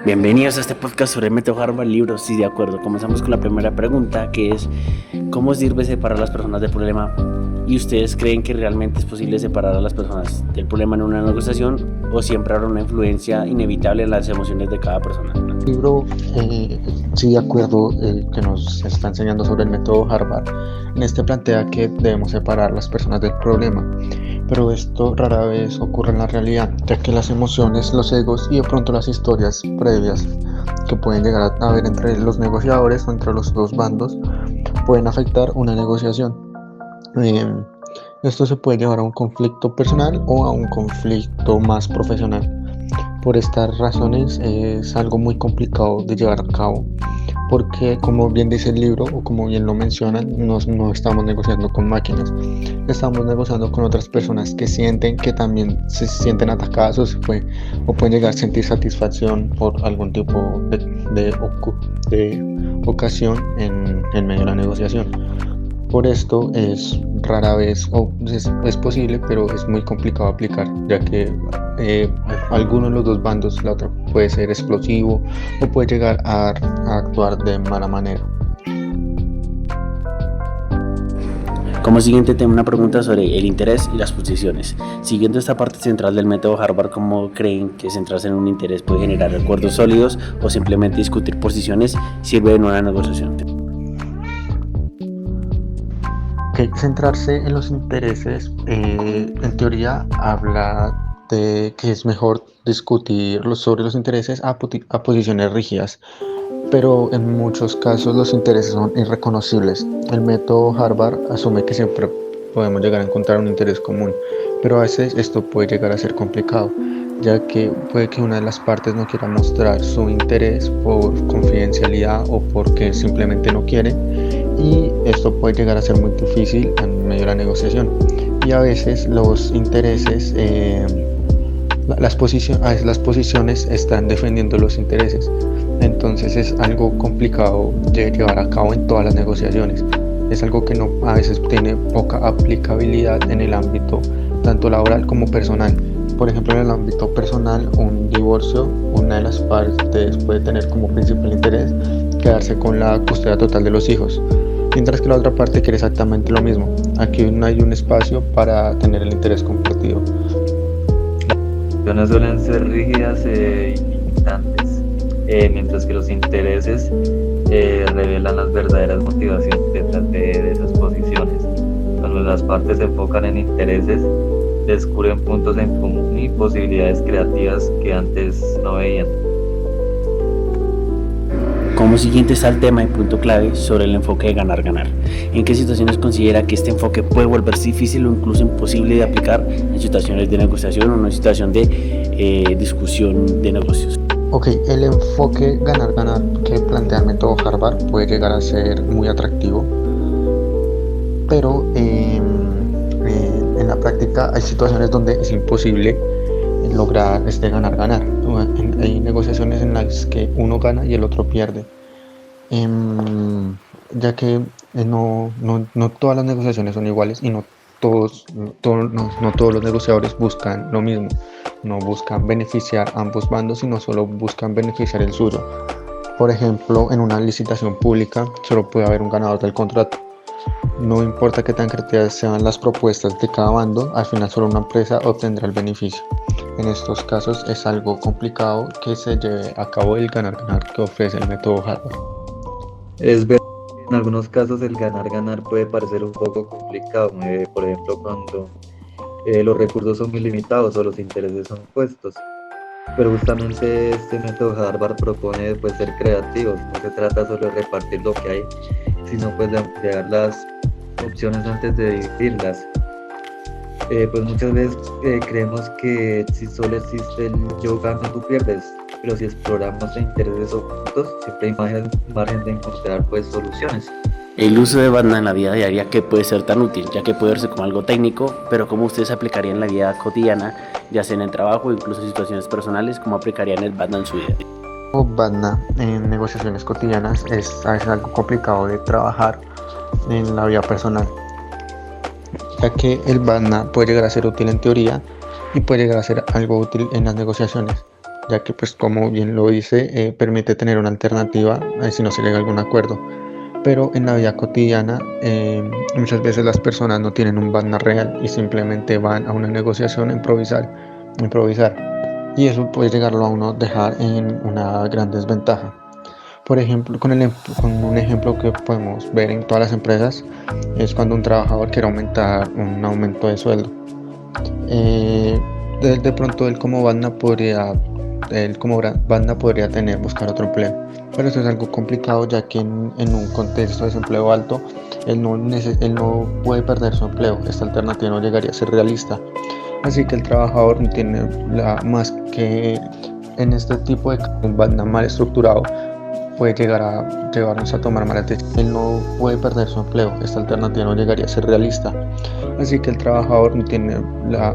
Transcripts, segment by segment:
Bienvenidos a este podcast sobre el método Harvard, libros. Sí, de acuerdo. Comenzamos con la primera pregunta, que es ¿cómo sirve separar a las personas del problema? ¿Y ustedes creen que realmente es posible separar a las personas del problema en una negociación o siempre habrá una influencia inevitable en las emociones de cada persona? El libro, sí, de acuerdo, que nos está enseñando sobre el método Harvard, en este plantea que debemos separar a las personas del problema, pero esto rara vez ocurre en la realidad, ya que las emociones, los egos y de pronto las historias previas que pueden llegar a haber entre los negociadores o entre los dos bandos pueden afectar una negociación. Esto se puede llevar a un conflicto personal o a un conflicto más profesional. Por estas razones es algo muy complicado de llevar a cabo, porque como bien dice el libro o como bien lo mencionan, no estamos negociando con máquinas, estamos negociando con otras personas que sienten que también se sienten atacadas o pueden llegar a sentir satisfacción por algún tipo de ocasión en medio de la negociación. Por esto es rara vez, o es posible, pero es muy complicado aplicar, ya que alguno de los dos bandos, la otra puede ser explosivo o puede llegar a actuar de mala manera. Como siguiente tema, una pregunta sobre el interés y las posiciones. Siguiendo esta parte central del método Harvard, ¿cómo creen que centrarse en un interés puede generar acuerdos sólidos o simplemente discutir posiciones sirve en una negociación? Centrarse en los intereses, en teoría, habla de que es mejor discutir sobre los intereses a posiciones rígidas, pero en muchos casos los intereses son irreconocibles. El método Harvard asume que siempre podemos llegar a encontrar un interés común, pero a veces esto puede llegar a ser complicado, ya que puede que una de las partes no quiera mostrar su interés por confidencialidad o porque simplemente no quiere, y esto puede llegar a ser muy difícil en medio de la negociación. Y a veces los intereses, las posiciones están defendiendo los intereses, entonces es algo complicado de llevar a cabo en todas las negociaciones. Es algo que a veces tiene poca aplicabilidad en el ámbito tanto laboral como personal. Por ejemplo, en el ámbito personal, un divorcio, una de las partes puede tener como principal interés quedarse con la custodia total de los hijos, mientras que la otra parte quiere exactamente lo mismo. Aquí no hay un espacio para tener el interés compartido. Las suelen ser rígidas e limitantes, mientras que los intereses revelan las verdaderas motivaciones detrás de esas posiciones. Cuando las partes se enfocan en intereses, descubren puntos en común y posibilidades creativas que antes no veían. Como siguiente está el tema y punto clave sobre el enfoque de ganar-ganar. ¿En qué situaciones considera que este enfoque puede volverse difícil o incluso imposible de aplicar en situaciones de negociación o en una situación de discusión de negocios? El enfoque ganar-ganar que plantea el método Harvard puede llegar a ser muy atractivo, pero en la práctica hay situaciones donde es imposible lograr este ganar-ganar. Hay negociaciones en las que uno gana y el otro pierde, ya que no todas las negociaciones son iguales y no todos los negociadores buscan lo mismo, no buscan beneficiar a ambos bandos, sino solo buscan beneficiar el suyo. Por ejemplo, en una licitación pública solo puede haber un ganador del contrato. No importa qué tan creativas sean las propuestas de cada bando, al final solo una empresa obtendrá el beneficio. En estos casos es algo complicado que se lleve a cabo el ganar-ganar que ofrece el método Harvard. Es verdad que en algunos casos el ganar-ganar puede parecer un poco complicado, por ejemplo cuando los recursos son ilimitados o los intereses son puestos. Pero justamente este método Harvard propone ser creativos. No se trata solo de repartir lo que hay, sino de ampliar las opciones antes de dividirlas. Muchas veces creemos que si solo existe el yo gano, tú pierdes, pero si exploramos intereses ocultos, siempre hay margen de encontrar soluciones. El uso de Batman en la vida diaria, que puede ser tan útil, ya que puede verse como algo técnico, pero cómo ustedes aplicarían en la vida cotidiana, ya sea en el trabajo o incluso en situaciones personales, cómo aplicarían el Batman en su vida. Batman en negociaciones cotidianas es a veces algo complicado de trabajar en la vida personal, ya que el Batman puede llegar a ser útil en teoría y puede llegar a ser algo útil en las negociaciones. ya que pues como bien lo dice, permite tener una alternativa si no se llega a algún acuerdo. Pero en la vida cotidiana muchas veces las personas no tienen un BADNA real y simplemente van a una negociación a improvisar. Y eso puede llegarlo a uno dejar en una gran desventaja. Por ejemplo, con un ejemplo que podemos ver en todas las empresas es cuando un trabajador quiere aumentar un aumento de sueldo. Eh, de pronto él como banda podría buscar otro empleo, pero eso es algo complicado ya que en un contexto de desempleo alto él no puede perder su empleo. Esta alternativa no llegaría a ser realista, así que el trabajador no tiene más que en este tipo de un banda mal estructurado puede llegar a llevarnos a tomar malas decisiones. Él no puede perder su empleo. Esta alternativa no llegaría a ser realista, así que el trabajador no tiene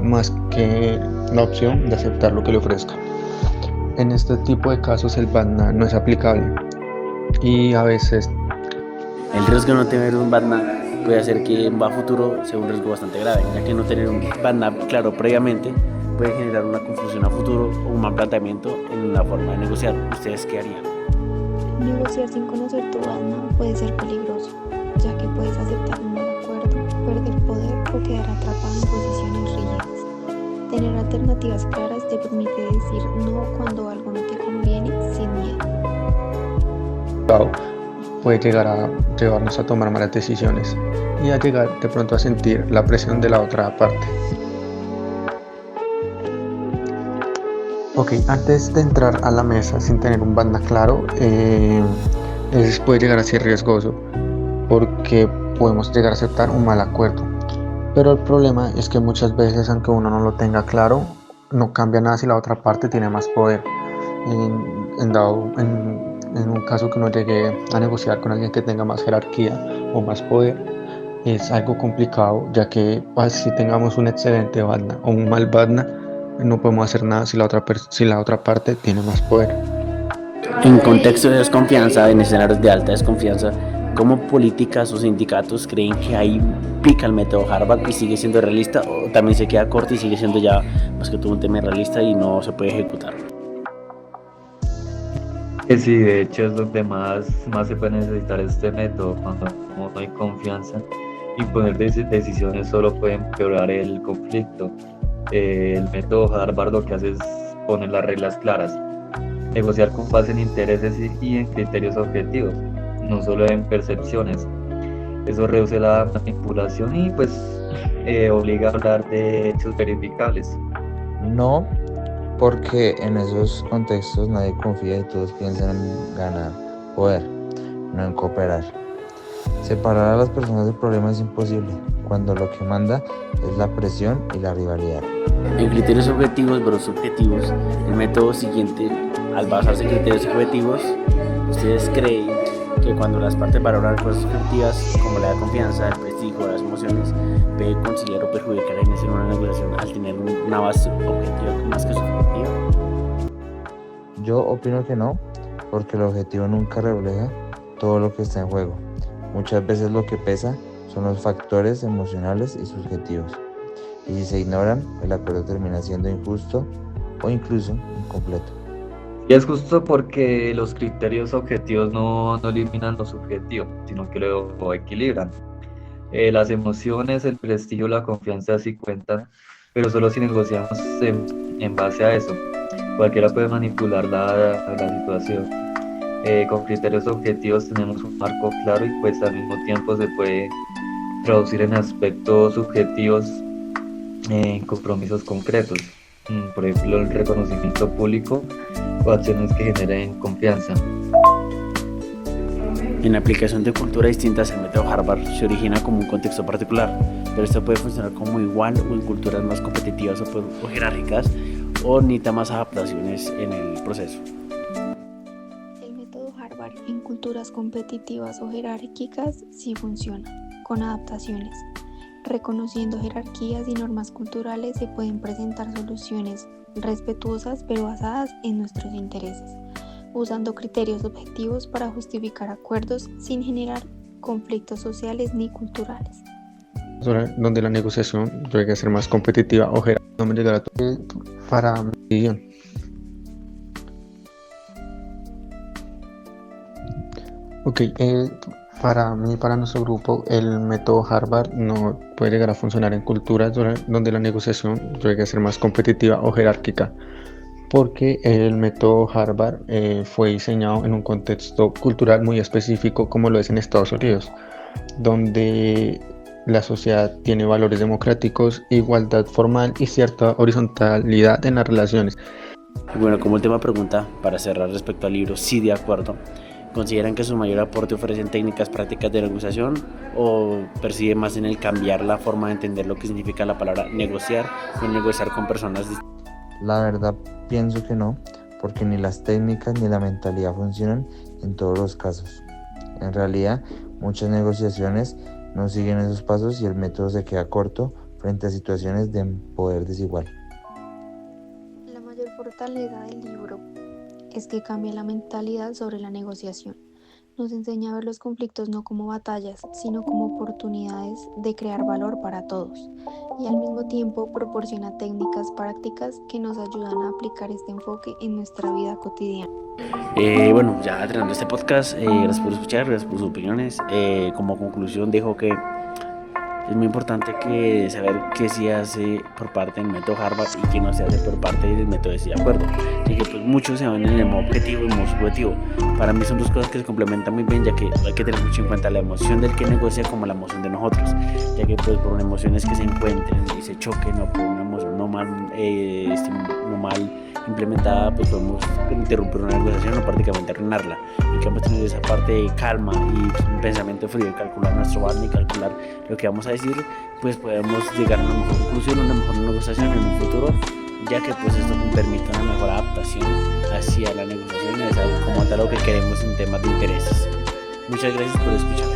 más que la opción de aceptar lo que le ofrezca. En este tipo de casos el BADNA no es aplicable y a veces El riesgo de no tener un BADNA puede hacer que en futuro sea un riesgo bastante grave, ya que no tener un BADNA claro previamente puede generar una confusión a futuro o un mal planteamiento en la forma de negociar. ¿Ustedes qué harían? Negociar sin conocer tu BADNA puede ser peligroso, ya que puedes aceptar un mal acuerdo, perder poder o quedar atrapado en posiciones rígidas. Tener alternativas claras te permite decir no cuando algo no te conviene sin miedo. puede llegar a llevarnos a tomar malas decisiones y a llegar de pronto a sentir la presión de la otra parte. Ok, antes de entrar a la mesa sin tener un BADNA claro, puede llegar a ser riesgoso porque podemos llegar a aceptar un mal acuerdo. Pero el problema es que muchas veces, aunque uno no lo tenga claro, no cambia nada si la otra parte tiene más poder. En un caso que uno llegue a negociar con alguien que tenga más jerarquía o más poder, es algo complicado, ya que si tengamos un excelente BADNA o un mal BADNA, no podemos hacer nada si la otra parte tiene más poder. En contexto de desconfianza, en escenarios de alta desconfianza, ¿cómo políticas o sindicatos creen que ahí pica el método Harvard y sigue siendo realista, o también se queda corto y sigue siendo ya más que todo un tema realista y no se puede ejecutar? Sí, de hecho es donde más se puede necesitar este método, cuando no hay confianza, y poner decisiones solo puede empeorar el conflicto. El método Harvard lo que hace es poner las reglas claras, negociar con base en intereses y en criterios objetivos, no solo en percepciones. Eso reduce la manipulación y pues obliga a hablar de hechos verificables. No, porque en esos contextos nadie confía y todos piensan en ganar poder, no en cooperar. Separar a las personas del problema es imposible, cuando lo que manda es la presión y la rivalidad. En criterios objetivos versus subjetivos, el método siguiente, al basarse en criterios objetivos, ¿ustedes creen que cuando las partes valoran cosas objetivas como la confianza, el prestigio, las emociones, puede conciliar o perjudicar en una negociación al tener una base objetiva más que subjetiva? Yo opino que no, porque el objetivo nunca refleja todo lo que está en juego. Muchas veces lo que pesa son los factores emocionales y subjetivos, y si se ignoran, el acuerdo termina siendo injusto o incluso incompleto. Y es justo porque los criterios objetivos no eliminan lo subjetivo, sino que lo equilibran. Las emociones, el prestigio, la confianza sí cuentan, pero solo si negociamos en base a eso. Cualquiera puede manipular la situación. Con criterios objetivos tenemos un marco claro y pues al mismo tiempo se puede traducir en aspectos subjetivos en compromisos concretos. Por ejemplo, el reconocimiento público o acciones que generen confianza. En la aplicación de culturas distintas, el método Harvard se origina como un contexto particular, pero esto puede funcionar como igual o en culturas más competitivas o jerárquicas, o necesita más adaptaciones en el proceso. El método Harvard en culturas competitivas o jerárquicas sí funciona, con adaptaciones. Reconociendo jerarquías y normas culturales se pueden presentar soluciones respetuosas pero basadas en nuestros intereses, usando criterios objetivos para justificar acuerdos sin generar conflictos sociales ni culturales. Donde la negociación llegue a ser más competitiva o jerárquica, no me llegará para mi guión. Ok, para mí, para nuestro grupo, el método Harvard no puede llegar a funcionar en culturas donde la negociación llegue a ser más competitiva o jerárquica, porque el método Harvard fue diseñado en un contexto cultural muy específico como lo es en Estados Unidos, donde la sociedad tiene valores democráticos, igualdad formal y cierta horizontalidad en las relaciones. Y bueno, como última pregunta, para cerrar respecto al libro, sí, de acuerdo. ¿Consideran que su mayor aporte ofrecen técnicas prácticas de negociación o percibe más en el cambiar la forma de entender lo que significa la palabra negociar o negociar con personas distintas? La verdad pienso que no, porque ni las técnicas ni la mentalidad funcionan en todos los casos. En realidad, muchas negociaciones no siguen esos pasos y el método se queda corto frente a situaciones de poder desigual. La mayor fortaleza del libro es que cambia la mentalidad sobre la negociación. Nos enseña a ver los conflictos no como batallas, sino como oportunidades de crear valor para todos. Y al mismo tiempo proporciona técnicas prácticas que nos ayudan a aplicar este enfoque en nuestra vida cotidiana. Bueno, ya terminando este podcast, gracias por escuchar, gracias por sus opiniones. Como conclusión dejo que es muy importante que saber qué se hace por parte del método Harvard y qué no se hace por parte del método de sí de acuerdo. Así que pues muchos se van en el modo objetivo y modo subjetivo. Para mí son dos cosas que se complementan muy bien, ya que hay que tener mucho en cuenta la emoción del que negocia como la emoción de nosotros, ya que pues por emociones que se encuentren y se choquen o por una emoción no mal implementada, pues podemos interrumpir una negociación o prácticamente arruinarla. Y que vamos a tener esa parte de calma y un pensamiento frío y calcular nuestro balance y calcular lo que vamos a decir, pues podemos llegar a una mejor conclusión, una mejor negociación en un futuro, ya que pues esto permite una mejor adaptación hacia la negociación y es algo como tal lo que queremos en temas de intereses. Muchas gracias por escuchar.